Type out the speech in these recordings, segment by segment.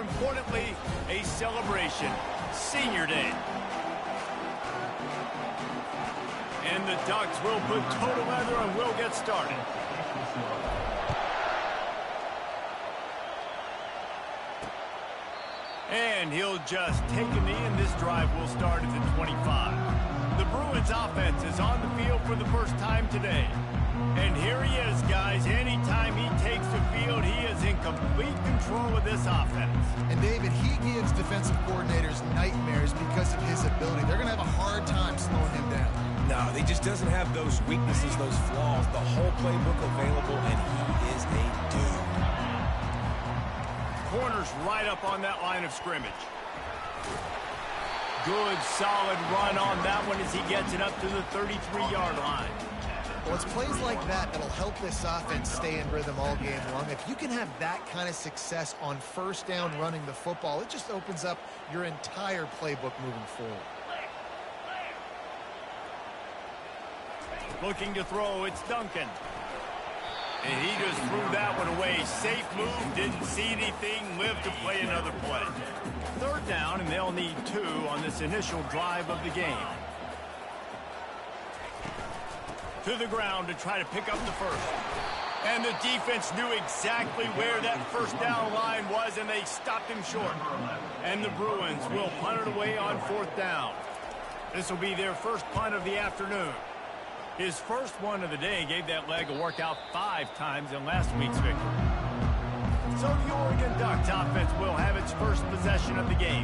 importantly, a celebration. Senior Day. And the Ducks will put total leather and will get started. And he'll just take a knee, and this drive will start at the 25. The Bruins offense is on the field for the first time today. And here he is, guys. Anytime he takes the field, he is in complete control of this offense. And, David, he gives defensive coordinators nightmares because of his ability. They're going to have a hard time slowing him down. No, he just doesn't have those weaknesses, those flaws. The whole playbook available, and he is a dude. Corner's right up on that line of scrimmage. Good, solid run on that one as he gets it up to the 33-yard line. Well, it's plays like that that'll help this offense stay in rhythm all game long. If you can have that kind of success on first down running the football, it just opens up your entire playbook moving forward. Looking to throw, it's Duncan. And he just threw that one away. Safe move, didn't see anything, lived to play another play. Third down, and they'll need 2 on this initial drive of the game. To the ground to try to pick up the first. And the defense knew exactly where that first down line was, and they stopped him short. And the Bruins will punt it away on 4th down. This will be their first punt of the afternoon. His first one of the day gave that leg a workout 5 times in last week's victory. So the Oregon Ducks offense will have its first possession of the game.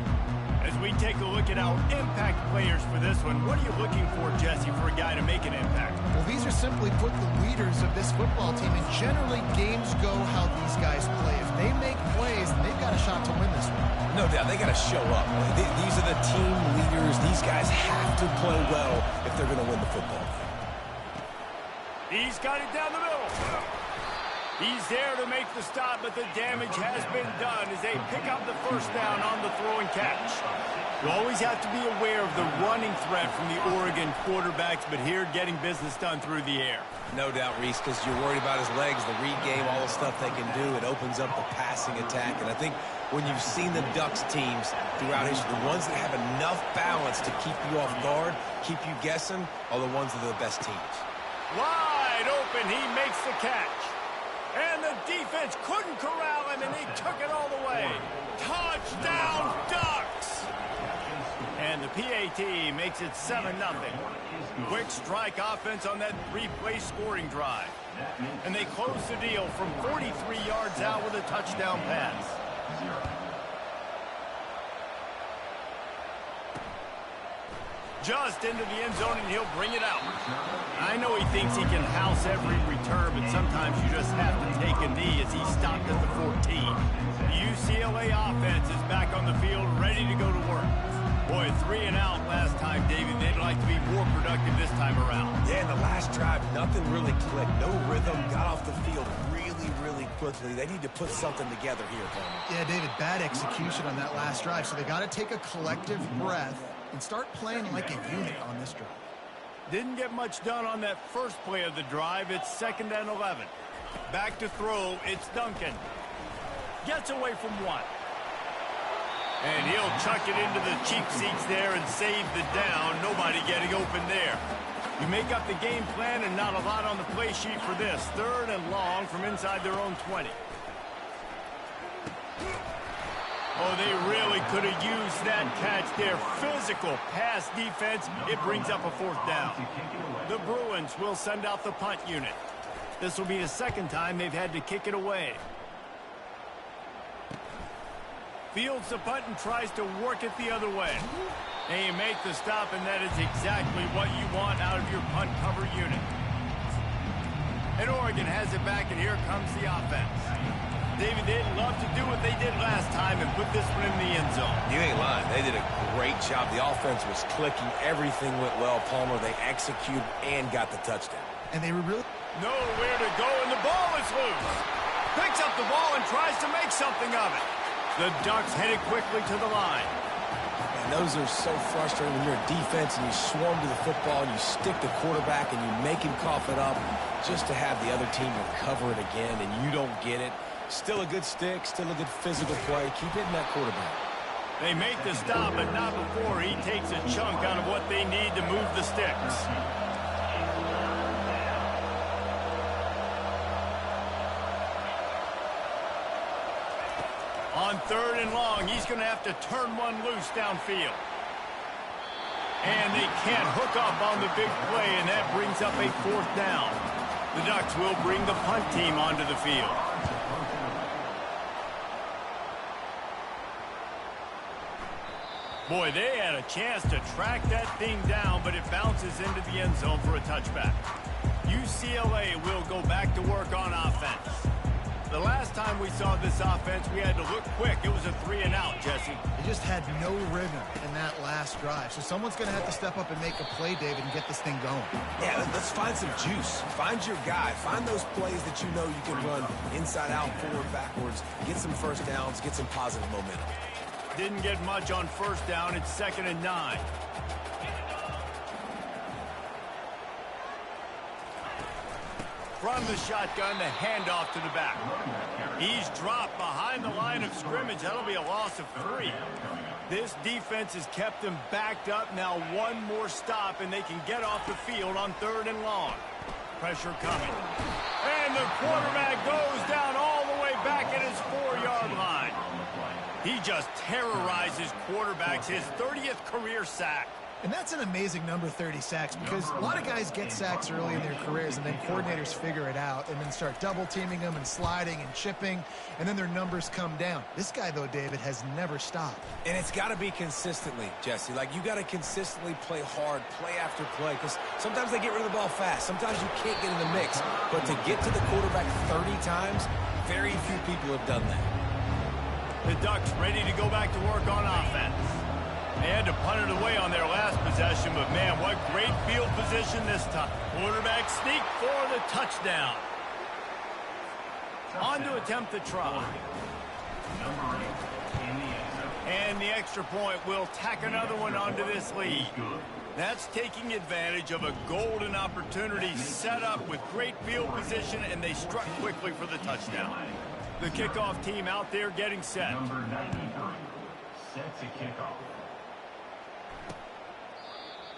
As we take a look at our impact players for this one, what are you looking for, Jesse, for a guy to make an impact? Well, these are simply put the leaders of this football team, and generally games go how these guys play. If they make plays, they've got a shot to win this one. No doubt, they got to show up. These are the team leaders. These guys have to play well if they're going to win the football game. He's got it down the middle. He's there to make the stop, but the damage has been done as they pick up the first down on the throw and catch. You always have to be aware of the running threat from the Oregon quarterbacks, but here getting business done through the air. No doubt, Reese, because you're worried about his legs, the read game, all the stuff they can do. It opens up the passing attack, and I think when you've seen the Ducks teams throughout history, the ones that have enough balance to keep you off guard, keep you guessing, are the ones that are the best teams. Wide open, he makes the catch. And the defense couldn't corral him, and he took it all the way. Touchdown, Ducks! And the PAT makes it 7-0. Quick strike offense on that 3-play scoring drive. And they close the deal from 43 yards out with a touchdown pass. Just into the end zone, and he'll bring it out. I know he thinks he can house every return, but sometimes you just have to take a knee as he stopped at the 14. The UCLA offense is back on the field, ready to go to work. Boy, 3 and out last time, David. They'd like to be more productive this time around. Yeah, in the last drive, nothing really clicked. No rhythm, got off the field really quickly. They need to put something together here, Coleman. Yeah, David, bad execution on that last drive, so they got to take a collective breath and start playing like a unit on this drive. Didn't get much done on that first play of the drive. It's 2nd and 11. Back to throw. It's Duncan. Gets away from 1. And he'll chuck it into the cheap seats there and save the down. Nobody getting open there. You make up the game plan and not a lot on the play sheet for this. 3rd and long from inside their own 20. Oh, they really could have used that catch there. Physical pass defense. It brings up a 4th down. The Bruins will send out the punt unit. This will be the 2nd time they've had to kick it away. Fields the punt and tries to work it the other way. And you make the stop, and that is exactly what you want out of your punt cover unit. And Oregon has it back, and here comes the offense. David, they'd love to do what they did last time and put this one in the end zone. You ain't lying. They did a great job. The offense was clicking. Everything went well, Palmer. They executed and got the touchdown. And they were really... Nowhere to go, and the ball is loose. Picks up the ball and tries to make something of it. The Ducks headed quickly to the line. And those are so frustrating when you're a defense and you swarm to the football and you stick the quarterback and you make him cough it up just to have the other team recover it again and you don't get it. Still a good stick, still a good physical play. Keep hitting that quarterback. They make the stop, but not before he takes a chunk out of what they need to move the sticks. On 3rd and long, he's going to have to turn one loose downfield. And they can't hook up on the big play, and that brings up a 4th down. The Ducks will bring the punt team onto the field. Boy, they had a chance to track that thing down, but it bounces into the end zone for a touchback. UCLA will go back to work on offense. The last time we saw this offense, we had to look quick. It was a 3-and-out, Jesse. They just had no rhythm in that last drive. So someone's going to have to step up and make a play, David, and get this thing going. Yeah, let's find some juice. Find your guy. Find those plays that you know you can run inside out, forward, backwards. Get some first downs. Get some positive momentum. Didn't get much on 1st down. It's 2nd and 9. From the shotgun, the handoff to the back. He's dropped behind the line of scrimmage. That'll be a loss of 3. This defense has kept them backed up. Now one more stop, and they can get off the field on 3rd and long. Pressure coming. And the quarterback goes down all the way back at his 4-yard line. He just terrorizes quarterbacks, his 30th career sack. And that's an amazing number, 30 sacks, because a lot of guys get sacks early in their careers, and then coordinators figure it out and then start double-teaming them and sliding and chipping, and then their numbers come down. This guy, though, David, has never stopped. And it's got to be consistently, Jesse. Like, you got to consistently play hard, play after play, because sometimes they get rid of the ball fast. Sometimes you can't get in the mix. But to get to the quarterback 30 times, very few people have done that. The Ducks ready to go back to work on offense. They had to punt it away on their last possession, but man, what great field position this time. Quarterback sneak for the touchdown. On to attempt the try. And the extra point will tack another one onto this lead. That's taking advantage of a golden opportunity set up with great field position, and they struck quickly for the touchdown. The kickoff team out there getting set. Number 93 sets a kickoff.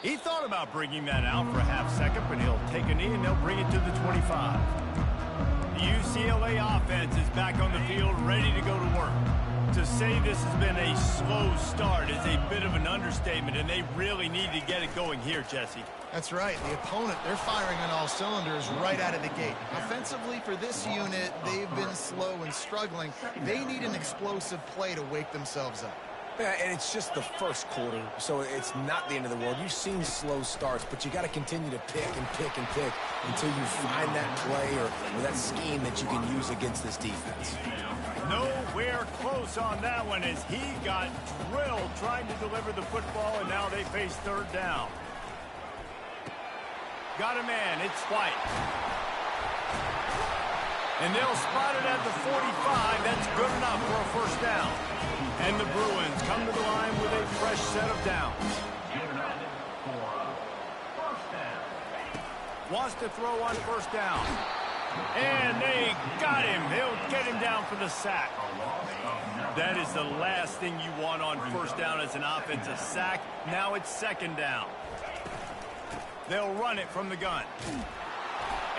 He thought about bringing that out for a half second, but he'll take a knee and they'll bring it to the 25. The UCLA offense is back on the field, ready to go to work. To say this has been a slow start is a bit of an understatement, and they really need to get it going here, Jesse. That's right. The opponent, they're firing on all cylinders right out of the gate. Offensively, for this unit, they've been slow and struggling. They need an explosive play to wake themselves up. Yeah, and it's just the first quarter, so it's not the end of the world. You've seen slow starts, but you got to continue to pick and pick and pick until you find that play or that scheme that you can use against this defense. Nowhere close on that one as he got drilled trying to deliver the football, and now they face 3rd down. Got a man. It's White. And they'll spot it at the 45. That's good enough for a 1st down. And the Bruins come to the line with a fresh set of downs. Wants to throw on 1st down. And they got him. They'll get him down for the sack. That is the last thing you want on 1st down as an offensive sack. Now it's 2nd down. They'll run it from the gun.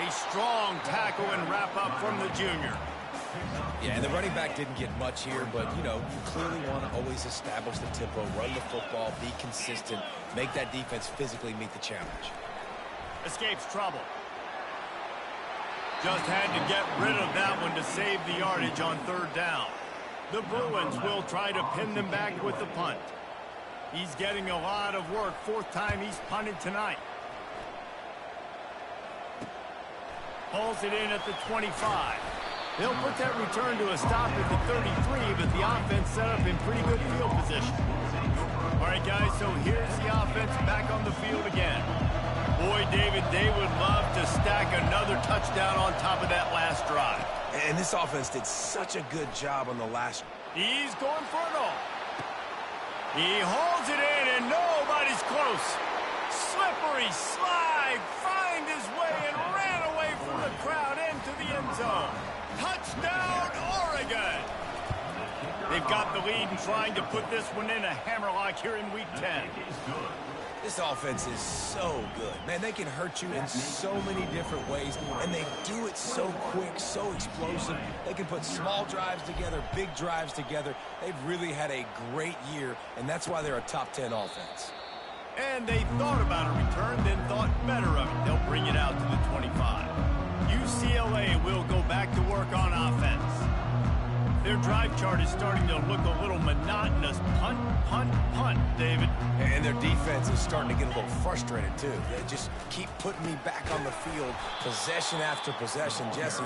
A strong tackle and wrap up from the junior. Yeah, and the running back didn't get much here, but, you know, you clearly want to always establish the tempo, run the football, be consistent, make that defense physically meet the challenge. Escapes trouble. Just had to get rid of that one to save the yardage on 3rd down. The Bruins will try to pin them back with the punt. He's getting a lot of work. 4th time he's punted tonight. Pulls it in at the 25. They'll put that return to a stop at the 33, but the offense set up in pretty good field position. All right, guys, so here's the offense back on the field again. Boy, David, they would love to stack another touchdown on top of that last drive. And this offense did such a good job on the last. He's going for it all. He holds it in, and nobody's close. Slippery slide, find his way, and ran away from the crowd into the end zone. Touchdown, Oregon! They've got the lead and trying to put this one in a hammerlock here in Week 10. This offense is so good. Man, they can hurt you in so many different ways, and they do it so quick, so explosive. They can put small drives together, big drives together. They've really had a great year, and that's why they're a top 10 offense. And they thought about a return, then thought better of it. They'll bring it out to the 25. UCLA will go back to work on offense. Their drive chart is starting to look a little monotonous. Punt, punt, punt, David. And their defense is starting to get a little frustrated, too. They just keep putting me back on the field, possession after possession. Jesse,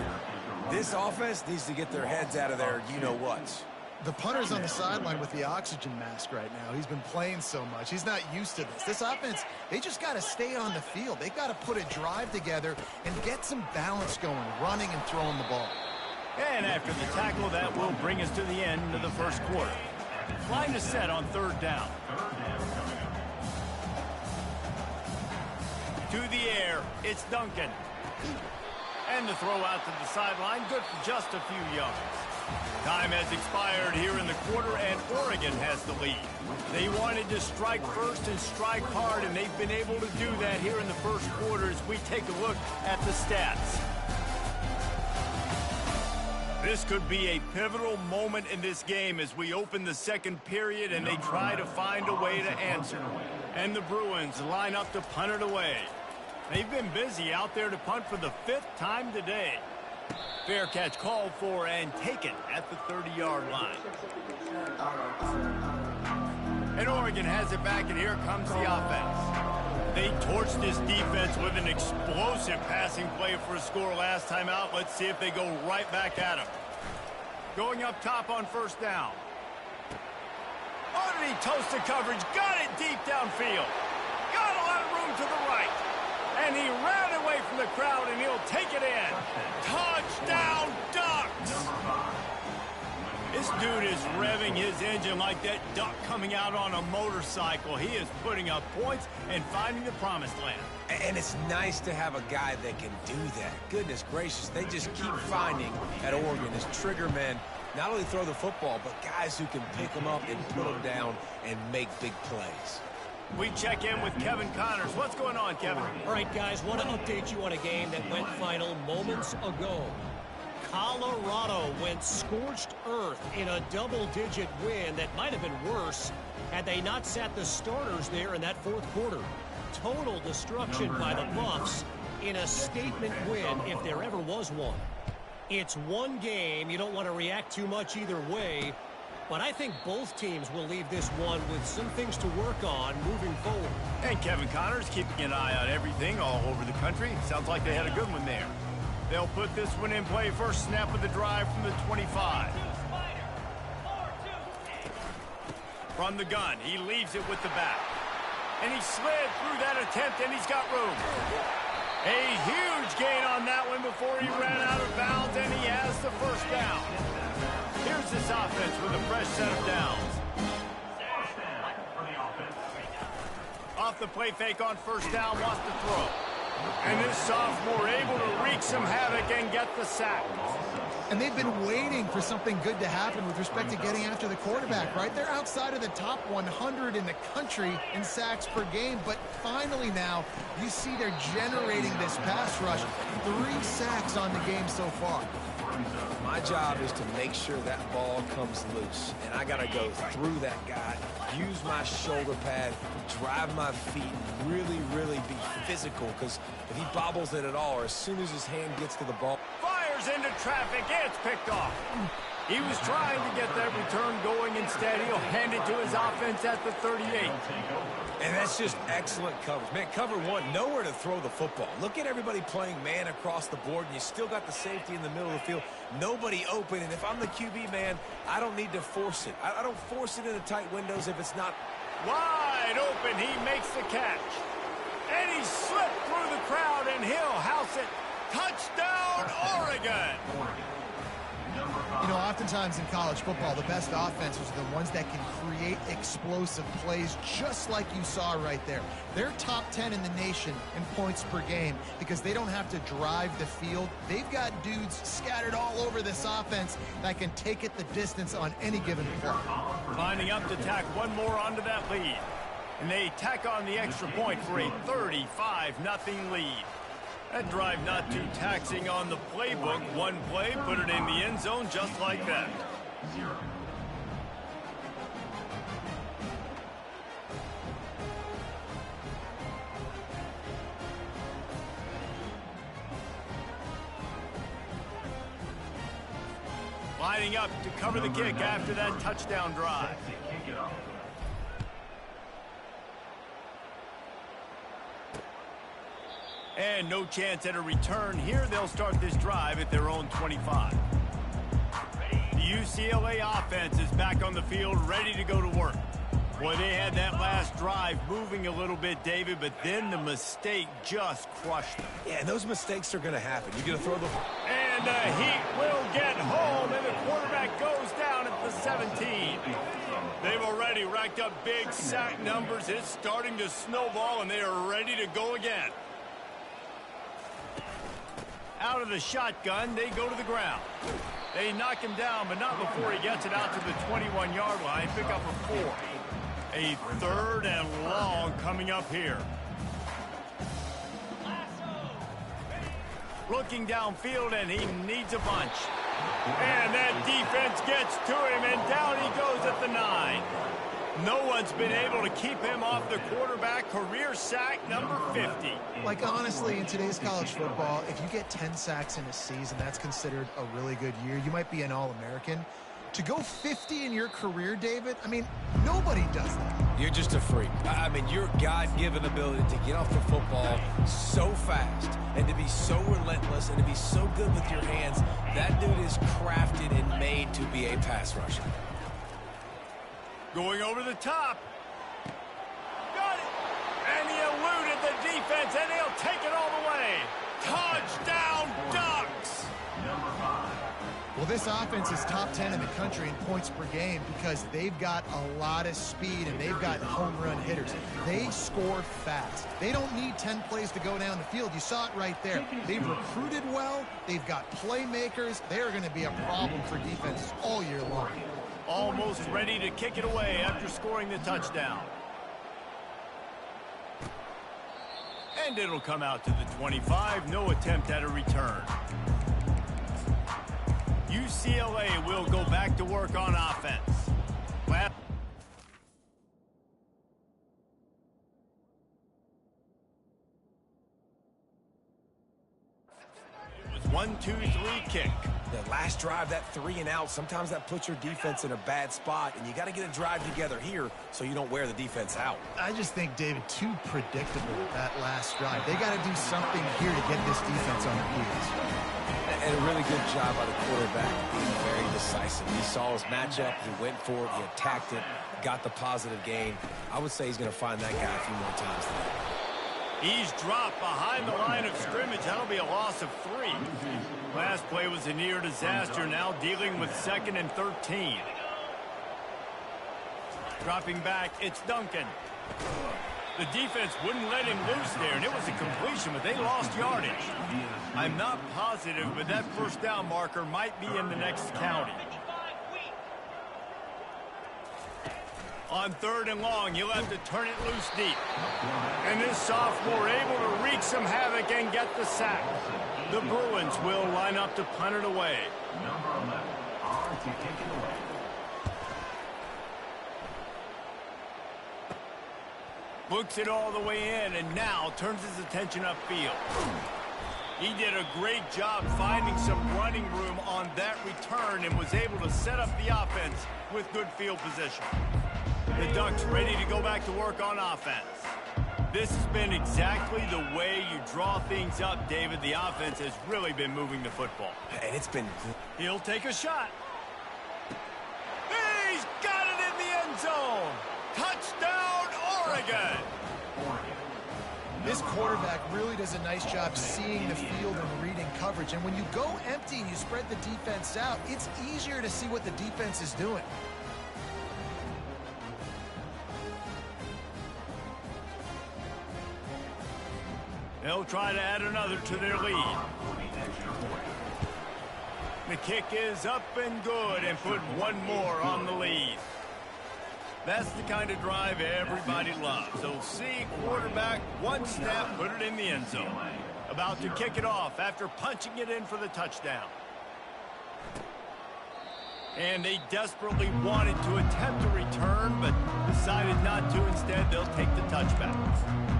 this offense needs to get their heads out of their you-know-whats. The punter's on the sideline with the oxygen mask right now. He's been playing so much. He's not used to this. This offense, they just got to stay on the field. They've got to put a drive together and get some balance going, running and throwing the ball. And after the tackle, that will bring us to the end of the first quarter. Line is set on third down. To the air, it's Duncan. And the throw out to the sideline, good for just a few yards. Time has expired here in the quarter, and Oregon has the lead. They wanted to strike first and strike hard, and they've been able to do that here in the first quarter as we take a look at the stats. This could be a pivotal moment in this game as we open the second period and they try to find a way to answer. And the Bruins line up to punt it away. They've been busy out there to punt for the 5th time today. Fair catch called for and taken at the 30-yard line. And Oregon has it back, and here comes the offense. They torched this defense with an explosive passing play for a score last time out. Let's see if they go right back at him. Going up top on first down. Underneath toasted coverage, got it deep downfield. Got a lot of room to the right. And he ran away from the crowd, and he'll take it in. Touchdown, Ducks! This dude is revving his engine like that duck coming out on a motorcycle. He is putting up points and finding the promised land. And it's nice to have a guy that can do that. Goodness gracious, they just keep finding at Oregon as trigger men, not only throw the football, but guys who can pick them up and put them down and make big plays. We check in with Kevin Connors. What's going on, Kevin? All right, guys, want to update you on a game that went final moments ago. Colorado went scorched earth in a double-digit win that might have been worse had they not sat the starters there in that fourth quarter. Total destruction by the Buffs in a statement win if there ever was one. It's one game. You don't want to react too much either way, but I think both teams will leave this one with some things to work on moving forward. And Kevin Connors keeping an eye on everything all over the country. Sounds like they had a good one there. They'll put this one in play. First snap of the drive from the 25. From the gun, he leaves it with the back. And he slid through that attempt, and he's got room. A huge gain on that one before he ran out of bounds, and he has the first down. Here's this offense with a fresh set of downs. Off the play fake on first down, wants to throw. And this sophomore able to wreak some havoc and get the sack. And they've been waiting for something good to happen with respect to getting after the quarterback, right? They're outside of the top 100 in the country in sacks per game, but finally now you see they're generating this pass rush. 3 sacks on the game so far. My job is to make sure that ball comes loose, and I got to go through that guy, use my shoulder pad, drive my feet, really, really be physical, because if he bobbles it at all, or as soon as his hand gets to the ball. Fires into traffic, it's picked off. He was trying to get that return going. Instead, he'll hand it to his offense at the 38. And that's just excellent coverage. Man, cover one, nowhere to throw the football. Look at everybody playing man across the board, and you still got the safety in the middle of the field. Nobody open, and if I'm the QB, man, I don't need to force it. I don't force it into tight windows if it's not. Wide open, he makes the catch. And he slipped through the crowd, and he'll house it. Touchdown, Oregon! You know, oftentimes in college football, the best offenses are the ones that can create explosive plays just like you saw right there. They're top 10 in the nation in points per game because they don't have to drive the field. They've got dudes scattered all over this offense that can take it the distance on any given play. Lining up to tack one more onto that lead. And they tack on the extra point for a 35-0 lead. That drive not too taxing on the playbook. One play, put it in the end zone just like that. 0. Lining up to cover the kick after that touchdown drive. Set to kick it off. And no chance at a return here. They'll start this drive at their own 25. The UCLA offense is back on the field, ready to go to work. Boy, they had that last drive moving a little bit, David, but then the mistake just crushed them. Yeah, and those mistakes are going to happen. You're going to throw the... And the Heat will get home, and the quarterback goes down at the 17. They've already racked up big sack numbers. It's starting to snowball, and they are ready to go again. Out of the shotgun, they go to the ground. They knock him down, but not before he gets it out to the 21-yard line. Pick up a 4. A 3rd and long coming up here. Looking downfield, and he needs a bunch. And that defense gets to him, and down he goes at the 9. No one's been able to keep him off the quarterback. Career sack number 50. Like, honestly, in today's college football, if you get 10 sacks in a season, that's considered a really good year. You might be an All-American. To go 50 in your career, David, I mean, nobody does that. You're just a freak. I mean, your God-given ability to get off the football so fast and to be so relentless and to be so good with your hands, that dude is crafted and made to be a pass rusher. Going over the top. Got it. And he eluded the defense, and he'll take it all the way. Touchdown, Ducks. Number 5. Well, this offense is top 10 in the country in points per game because they've got a lot of speed and they've got home run hitters. They score fast. They don't need 10 plays to go down the field. You saw it right there. They've recruited well. They've got playmakers. They're going to be a problem for defenses all year long. Almost ready to kick it away after scoring the touchdown. And it'll come out to the 25. No attempt at a return. UCLA will go back to work on offense. It was 1-2-3 kick. That last drive, that 3 and out, sometimes that puts your defense in a bad spot, and you got to get a drive together here so you don't wear the defense out. I just think, David, too predictable that last drive. They got to do something here to get this defense on their heels. And a really good job by the quarterback being very decisive. He saw his matchup, he went for it, he attacked it, got the positive gain. I would say he's going to find that guy a few more times today. He's dropped behind the line of scrimmage. That'll be a loss of 3. Last play was a near disaster. Now dealing with 2nd and 13. Dropping back, it's Duncan. The defense wouldn't let him loose there, and it was a completion, but they lost yardage. I'm not positive, but that first down marker might be in the next county. On 3rd and long, he'll have to turn it loose deep. And this sophomore able to wreak some havoc and get the sack. The Bruins will line up to punt it away. Number 11. On to kick it away. Books it all the way in, and now turns his attention upfield. He did a great job finding some running room on that return and was able to set up the offense with good field position. The Ducks ready to go back to work on offense. This has been exactly the way you draw things up, David. The offense has really been moving the football. And it's been... He'll take a shot. He's got it in the end zone. Touchdown, Oregon. This quarterback really does a nice job seeing the field and reading coverage. And when you go empty and you spread the defense out, it's easier to see what the defense is doing. They'll try to add another to their lead. The kick is up and good and put one more on the lead. That's the kind of drive everybody loves. So see quarterback, one snap, put it in the end zone. About to kick it off after punching it in for the touchdown. And they desperately wanted to attempt a return, but decided not to. Instead, they'll take the touchback.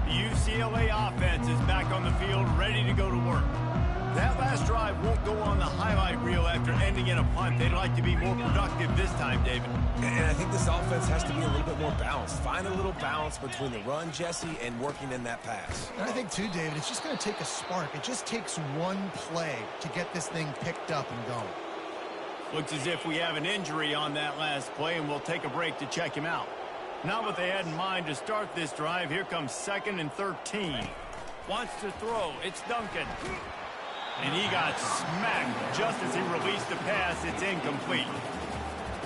The UCLA offense is back on the field, ready to go to work. That last drive won't go on the highlight reel after ending in a punt. They'd like to be more productive this time, David. And I think this offense has to be a little bit more balanced. Find a little balance between the run, Jesse, and working in that pass. And I think, too, David, it's just going to take a spark. It just takes one play to get this thing picked up and going. Looks as if we have an injury on that last play, and we'll take a break to check him out. Not what they had in mind to start this drive. Here comes 2nd and 13. Wants to throw. It's Duncan. And he got smacked just as he released the pass. It's incomplete.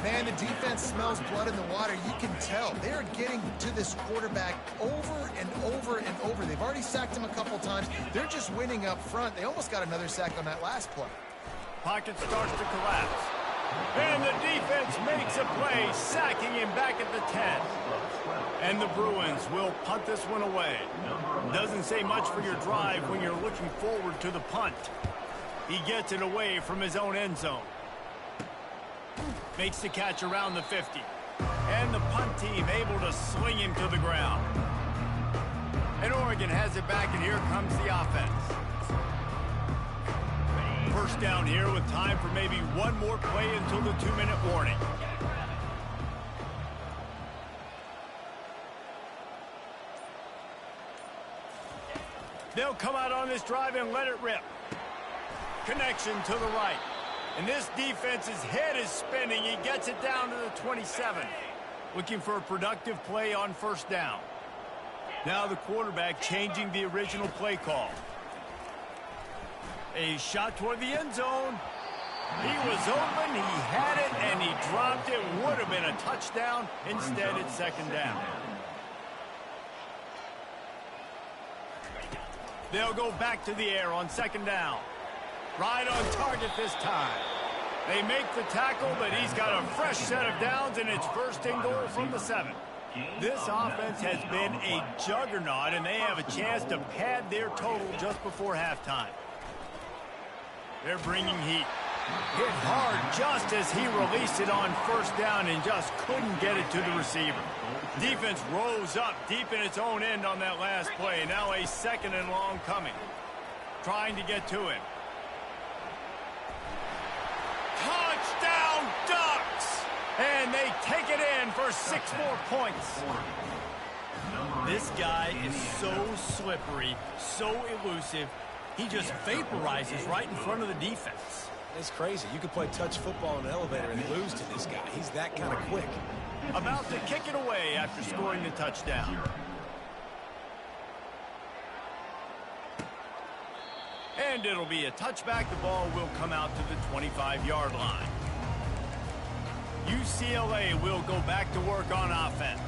Man, the defense smells blood in the water. You can tell. They're getting to this quarterback over and over and over. They've already sacked him a couple times. They're just winning up front. They almost got another sack on that last play. Pocket starts to collapse. And the defense makes a play, sacking him back at the 10. And the Bruins will punt this one away. Doesn't say much for your drive when you're looking forward to the punt. He gets it away from his own end zone. Makes the catch around the 50. And the punt team able to sling him to the ground. And Oregon has it back, and here comes the offense. First down here with time for maybe one more play until the 2-minute warning. They'll come out on this drive and let it rip. Connection to the right. And this defense's head is spinning. He gets it down to the 27. Looking for a productive play on first down. Now the quarterback changing the original play call. A shot toward the end zone. He was open, he had it, and he dropped it. Would have been a touchdown. Instead, it's 2nd down. They'll go back to the air on 2nd down. Right on target this time. They make the tackle, but he's got a fresh set of downs, and it's 1st and goal from the 7. This offense has been a juggernaut, and they have a chance to pad their total just before halftime. They're bringing heat. Hit hard just as he released it on 1st down and just couldn't get it to the receiver. Defense rose up deep in its own end on that last play. Now a 2nd and long coming. Trying to get to it. Touchdown Ducks! And they take it in for 6 more points. This guy is so slippery, so elusive. He just vaporizes right in front of the defense. It's crazy. You could play touch football in an elevator and lose to this guy. He's that kind of quick. About to kick it away after scoring the touchdown. And it'll be a touchback. The ball will come out to the 25-yard line. UCLA will go back to work on offense.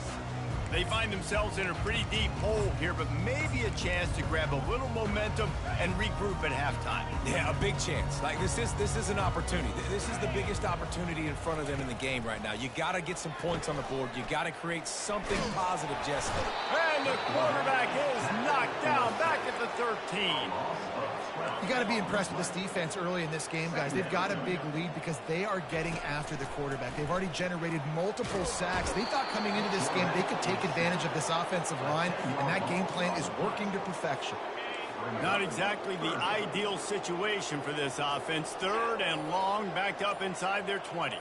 They find themselves in a pretty deep hole here, but maybe a chance to grab a little momentum and regroup at halftime. Yeah, a big chance. Like, this is an opportunity. This is the biggest opportunity in front of them in the game right now. You got to get some points on the board. You got to create something positive, Jesse. And the quarterback is knocked down back at the 13. You got to be impressed with this defense early in this game, guys. They've got a big lead because they are getting after the quarterback. They've already generated multiple sacks. They thought coming into this game they could take advantage of this offensive line, and that game plan is working to perfection. Not exactly the ideal situation for this offense. 3rd and long, backed up inside their 20.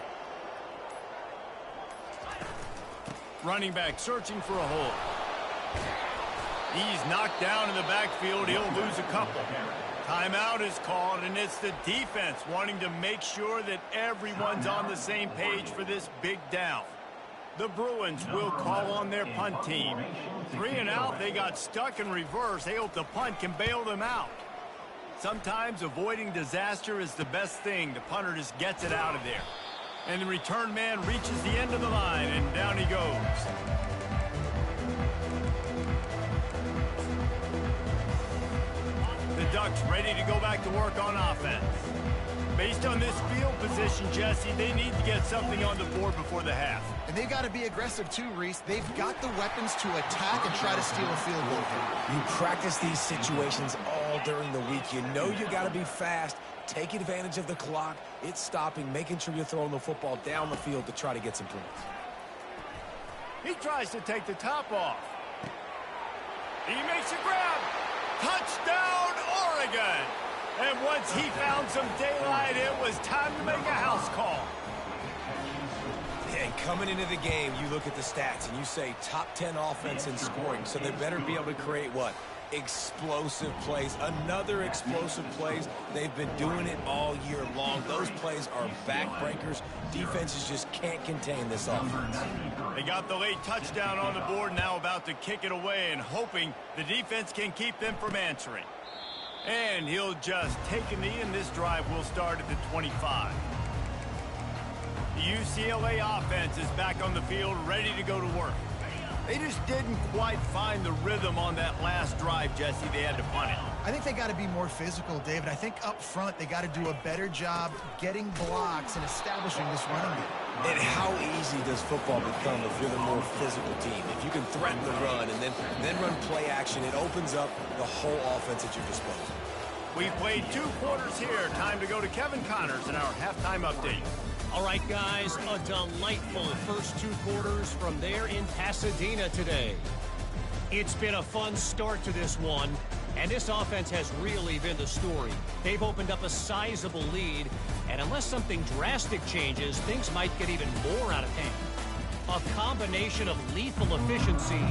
Running back searching for a hole. He's knocked down in the backfield. He'll lose a couple. Timeout is called, and it's the defense wanting to make sure that everyone's on the same page for this big down. The Bruins will call on their punt team. 3 and out, they got stuck in reverse. They hope the punt can bail them out. Sometimes avoiding disaster is the best thing. The punter just gets it out of there. And the return man reaches the end of the line, and down he goes. The Ducks ready to go back to work on offense. Based on this field position, Jesse, they need to get something on the board before the half. And they've got to be aggressive too, Reese. They've got the weapons to attack and try to steal a field goal here. You practice these situations all during the week. You know you got to be fast, take advantage of the clock. It's stopping, making sure you're throwing the football down the field to try to get some points. He tries to take the top off. He makes a grab. Touchdown, Oregon! And once he found some daylight, it was time to make a house call. And coming into the game, you look at the stats and you say top 10 offense in scoring, so they better be able to create what? Explosive plays. Another explosive plays. They've been doing it all year long. Those plays are backbreakers. Defenses just can't contain this offense. They got the late touchdown on the board, now about to kick it away and hoping the defense can keep them from answering. And he'll just take a knee, and this drive will start at the 25. The UCLA offense is back on the field, ready to go to work. They just didn't quite find the rhythm on that last drive, Jesse. They had to punt it. I think they got to be more physical, David. I think up front they got to do a better job getting blocks and establishing this running game. And how easy does football become if you're the more physical team? If you can threaten the run and then run play action, it opens up the whole offense at your disposal. We've played 2 quarters here. Time to go to Kevin Connors in our halftime update. All right, guys, a delightful first 2 quarters from there in Pasadena today. It's been a fun start to this one, and this offense has really been the story. They've opened up a sizable lead, and unless something drastic changes, things might get even more out of hand. A combination of lethal efficiency,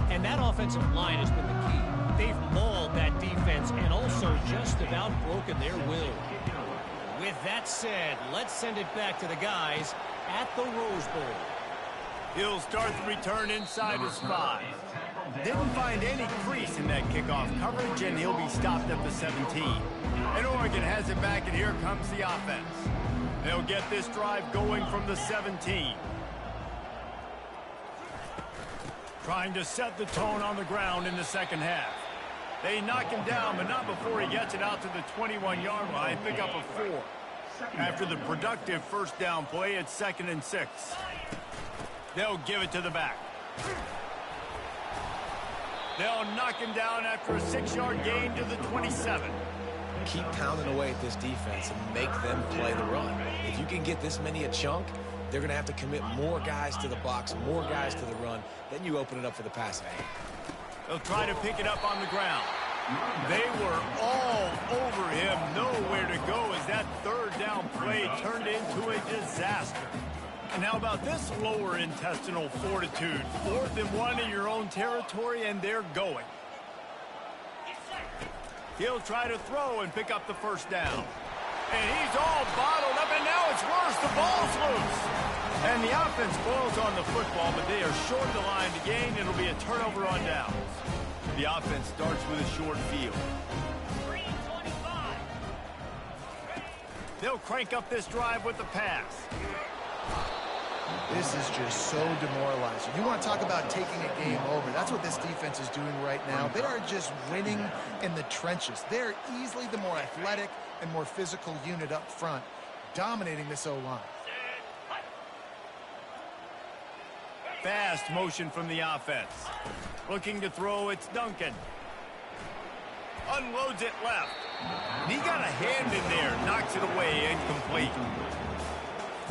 and that offensive line has been the key. They've mauled that defense and also just about broken their will. With that said, let's send it back to the guys at the Rose Bowl. He'll start the return inside his 5. Didn't find any crease in that kickoff coverage, and he'll be stopped at the 17. And Oregon has it back, and here comes the offense. They'll get this drive going from the 17. Trying to set the tone on the ground in the second half. They knock him down, but not before he gets it out to the 21-yard line. Pick up a 4. After the productive first down play, it's 2nd and 6. They'll give it to the back. They'll knock him down after a 6-yard gain to the 27. Keep pounding away at this defense and make them play the run. If you can get this many a chunk, they're going to have to commit more guys to the box, more guys to the run. Then you open it up for the passing game. They'll try to pick it up on the ground. They were all over him, nowhere to go as that 3rd down play turned into a disaster. And how about this lower intestinal fortitude? 4th and 1 in your own territory, and they're going. He'll try to throw and pick up the first down. And he's all bottled up, and now it's worse. The ball's loose. And the offense boils on the football, but they are short of the line to gain. It'll be a turnover on downs. The offense starts with a short field. They'll crank up this drive with the pass. This is just so demoralizing. You want to talk about taking a game over. That's what this defense is doing right now. They are just winning in the trenches. They're easily the more athletic and more physical unit up front, dominating this O-line. Fast motion from the offense. Looking to throw, it's Duncan. Unloads it left. And he got a hand in there, knocks it away, incomplete.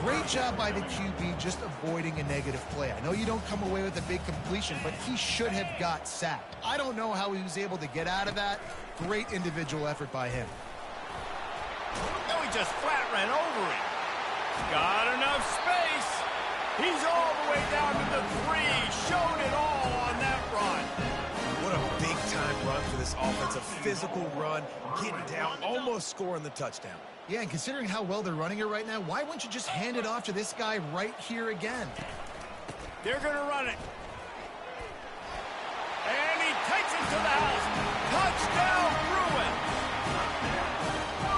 Great job by the QB just avoiding a negative play. I know you don't come away with a big completion, but he should have got sacked. I don't know how he was able to get out of that. Great individual effort by him. No, he just flat ran over it. Got enough space. He's all the way down to the 3. Showed it all on that run. What a big-time run for this offense. A physical run, getting down, almost scoring the touchdown. Yeah, and considering how well they're running it right now, why wouldn't you just hand it off to this guy right here again? They're going to run it. And he takes it to the house. Touchdown, Bruins.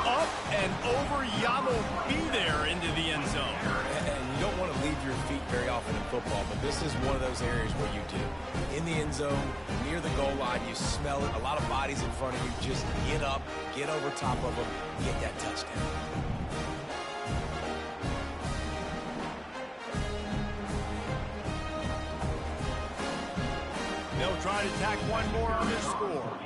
Up and over, Yamo be there into the end zone. And you don't want to leave your feet very often in football, but this is one of those areas where you do. In the end zone, near the goal line, you smell it. A lot of bodies in front of you. Just get up, get over top of them, get that touchdown. They'll try to tack one more on this score.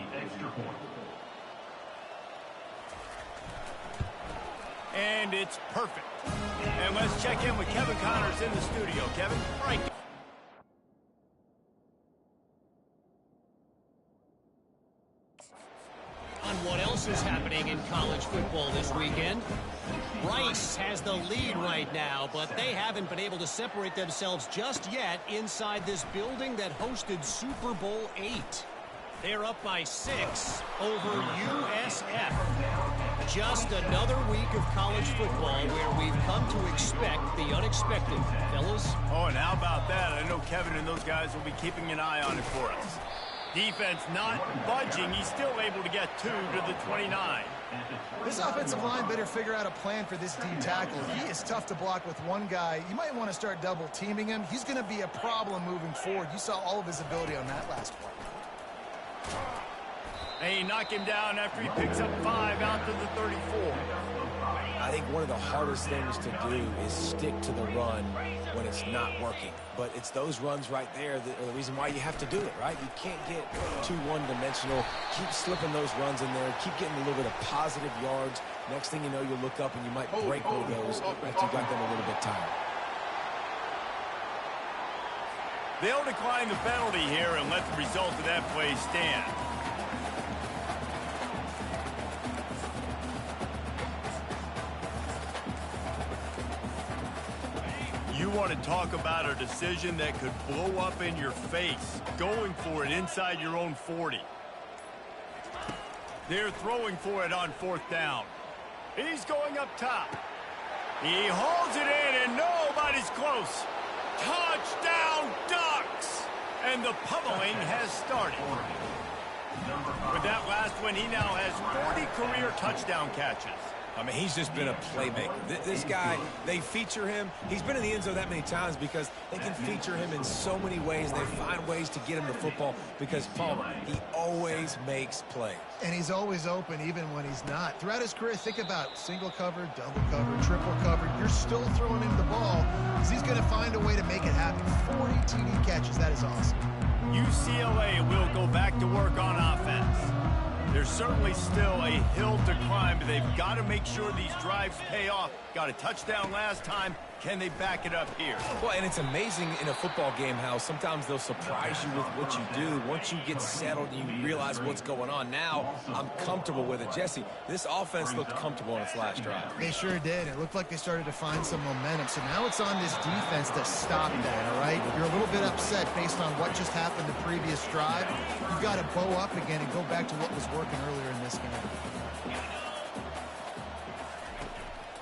And it's perfect. And let's check in with Kevin Connors in the studio. Kevin? All right. On what else is happening in college football this weekend? Rice has the lead right now, but they haven't been able to separate themselves just yet inside this building that hosted Super Bowl VIII. They're up by 6 over USF. Just another week of college football where we've come to expect the unexpected, fellas. Oh, and how about that? I know Kevin and those guys will be keeping an eye on it for us. Defense not budging. He's still able to get 2 to the 29. This offensive line better figure out a plan for this D tackle. He is tough to block with one guy. You might want to start double teaming him. He's going to be a problem moving forward. You saw all of his ability on that last play. They knock him down after he picks up 5 out to the 34. I think one of the hardest things to do is stick to the run when it's not working. But it's those runs right there that are the reason why you have to do it, right? You can't get too one-dimensional. Keep slipping those runs in there. Keep getting a little bit of positive yards. Next thing you know, you'll look up and you might break one of those after you got them a little bit tired. They'll decline the penalty here and let the result of that play stand. You want to talk about a decision that could blow up in your face, going for it inside your own 40. They're throwing for it on 4th down. He's going up top. He hauls it in, and nobody's close. Touchdown, Ducks! And the pummeling has started. With that last one, he now has 40 career touchdown catches. I mean, he's just been a playmaker. This guy, they feature him. He's been in the end zone that many times because they can feature him in so many ways. They find ways to get him the football because, Paul, he always makes plays. And he's always open even when he's not. Throughout his career, think about single cover, double cover, triple cover. You're still throwing him the ball because he's going to find a way to make it happen. 40 TD catches. That is awesome. UCLA will go back to work on offense. There's certainly still a hill to climb, but they've got to make sure these drives pay off. Got a touchdown last time. Can they back it up here? Well, and it's amazing in a football game how sometimes they'll surprise you with what you do. Once you get settled and you realize what's going on, now I'm comfortable with it. Jesse, this offense looked comfortable in its last drive. They sure did. It looked like they started to find some momentum. So now it's on this defense to stop that, all right? You're a little bit upset based on what just happened the previous drive. You've got to bow up again and go back to what was working earlier in this game.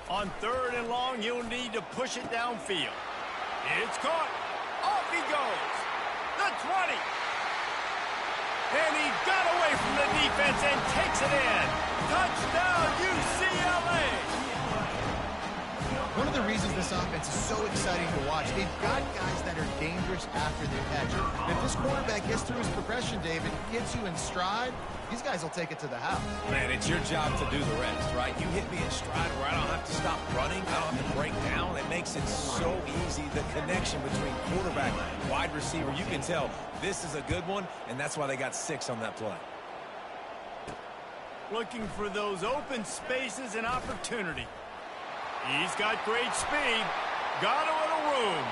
On 3rd and long, you'll need to push it downfield. It's caught. Off he goes. The 20. And he got away from the defense and takes it in. Touchdown, UCLA. One of the reasons this offense is so exciting to watch, they've got guys that are dangerous after they catch it. If this quarterback gets through his progression, David, gets you in stride, these guys will take it to the house. Man, it's your job to do the rest, right? You hit me in stride where I don't have to stop running. I don't have to break down. It makes it so easy. The connection between quarterback and wide receiver, you can tell this is a good one, and that's why they got 6 on that play. Looking for those open spaces and opportunity. He's got great speed. Got a little room.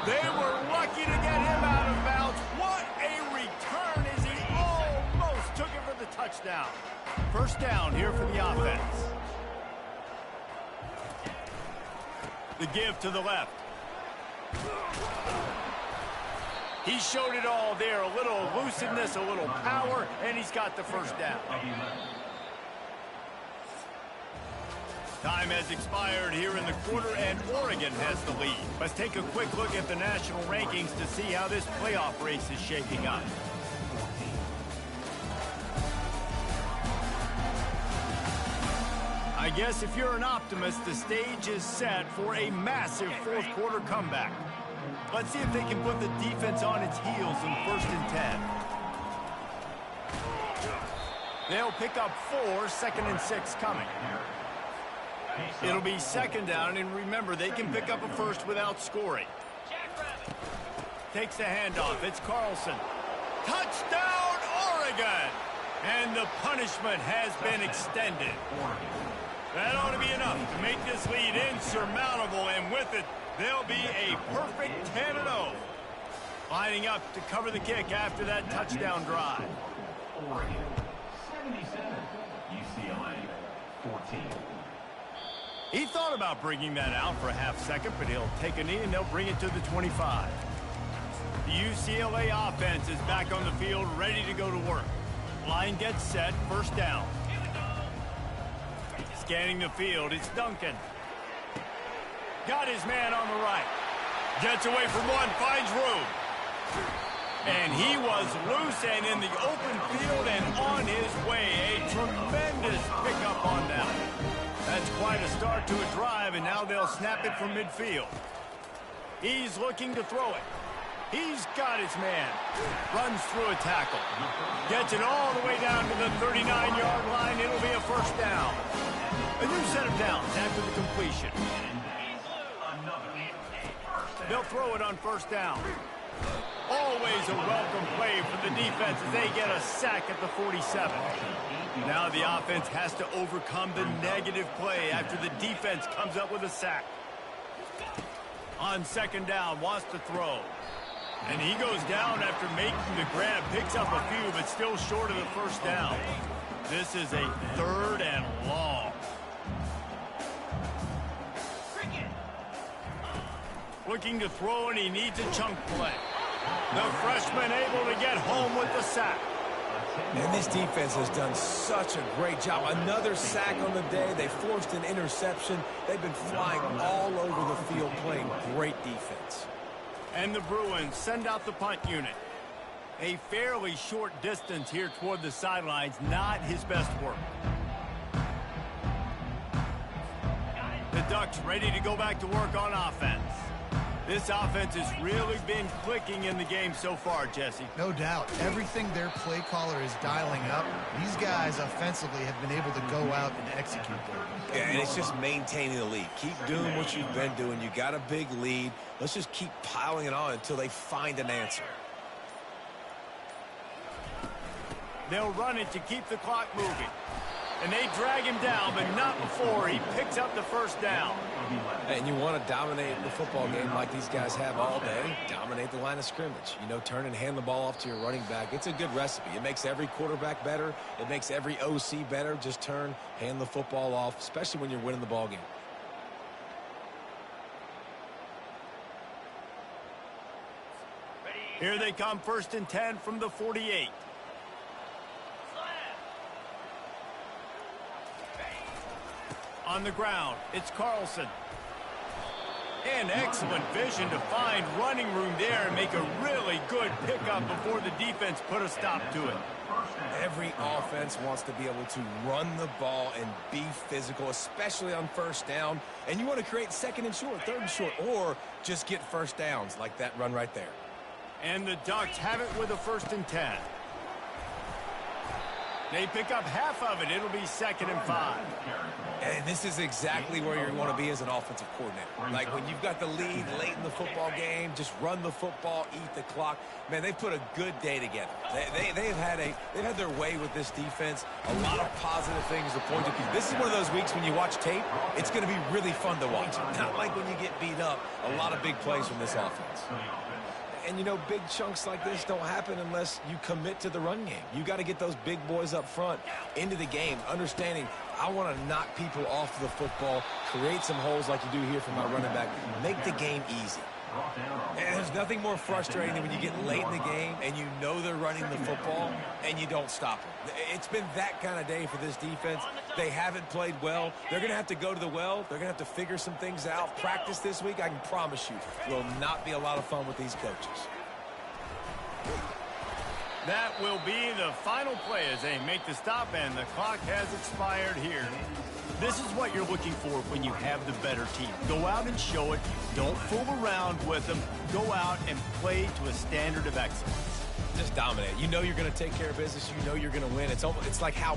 They were lucky to get him out of bounds. What a return as he almost took it for the touchdown. 1st down here for the offense. The give to the left. He showed it all there. A little elusiveness, a little power, and he's got the 1st down. Time has expired here in the quarter, and Oregon has the lead. Let's take a quick look at the national rankings to see how this playoff race is shaping up. I guess if you're an optimist, the stage is set for a massive fourth quarter comeback. Let's see if they can put the defense on its heels in 1st and 10. They'll pick up 4, 2nd and 6 coming. It'll be 2nd down, and remember, they can pick up a first without scoring. Takes the handoff. It's Carlson. Touchdown, Oregon! And the punishment has been extended. That ought to be enough to make this lead insurmountable, and with it, they'll be a perfect 10-0. Lining up to cover the kick after that touchdown drive. Oregon, 77. UCLA, 14. He thought about bringing that out for a half second, but he'll take a knee and they'll bring it to the 25. The UCLA offense is back on the field, ready to go to work. Line gets set, 1st down. Scanning the field, it's Duncan. Got his man on the right. Gets away from one, finds room. And he was loose and in the open field and on his way. A tremendous pickup on that. That's quite a start to a drive, and now they'll snap it from midfield. He's looking to throw it. He's got his man. Runs through a tackle. Gets it all the way down to the 39-yard line. It'll be a 1st down. A new set of downs after the completion. They'll throw it on 1st down. Always a welcome play for the defense as they get a sack at the 47. Now the offense has to overcome the negative play after the defense comes up with a sack. On 2nd down, wants to throw. And he goes down after making the grab. Picks up a few, but still short of the 1st down. This is a 3rd and long. Looking to throw, and he needs a chunk play. The freshman able to get home with the sack. And this defense has done such a great job. Another sack on the day. They forced an interception. They've been flying all over the field, playing great defense. And the Bruins send out the punt unit. A fairly short distance here toward the sidelines, not his best work. The Ducks ready to go back to work on offense. This offense has really been clicking in the game so far, Jesse. No doubt. Everything their play caller is dialing up, these guys offensively have been able to go out and execute them. Yeah, and it's just maintaining the lead. Keep doing what you've been doing. You got a big lead. Let's just keep piling it on until they find an answer. They'll run it to keep the clock moving. And they drag him down, but not before he picks up the 1st down. And you want to dominate the football game like these guys have all day. Dominate the line of scrimmage. You know, turn and hand the ball off to your running back. It's a good recipe. It makes every quarterback better. It makes every OC better. Just turn, hand the football off, especially when you're winning the ball game. Here they come, 1st and 10 from the 48. On the ground, it's Carlson. And excellent vision to find running room there and make a really good pickup before the defense put a stop to it. Every offense wants to be able to run the ball and be physical, especially on 1st down. And you want to create 2nd and short, 3rd and short, or just get 1st downs like that run right there. And the Ducks have it with a 1st and 10. They pick up half of it. It'll be 2nd and 5. And this is exactly where you want to be as an offensive coordinator. Like when you've got the lead late in the football game, just run the football, eat the clock. Man, they've put a good day together. They've had their way with this defense. A lot of positive things to point to. This is one of those weeks when you watch tape, it's going to be really fun to watch. Not like when you get beat up. A lot of big plays from this offense. And, you know, big chunks like this don't happen unless you commit to the run game. You got to get those big boys up front into the game, understanding I want to knock people off the football, create some holes like you do here for my running back, make the game easy. And there's nothing more frustrating than when you get late in the game and you know they're running the football and you don't stop them. It's been that kind of day for this defense. They haven't played well. They're going to have to go to the well. They're going to have to figure some things out. Practice this week, I can promise you, will not be a lot of fun with these coaches. That will be the final play as they make the stop, and the clock has expired here. This is what you're looking for when you have the better team. Go out and show it. Don't fool around with them. Go out and play to a standard of excellence. Just dominate. You know you're going to take care of business. You know you're going to win. It's like how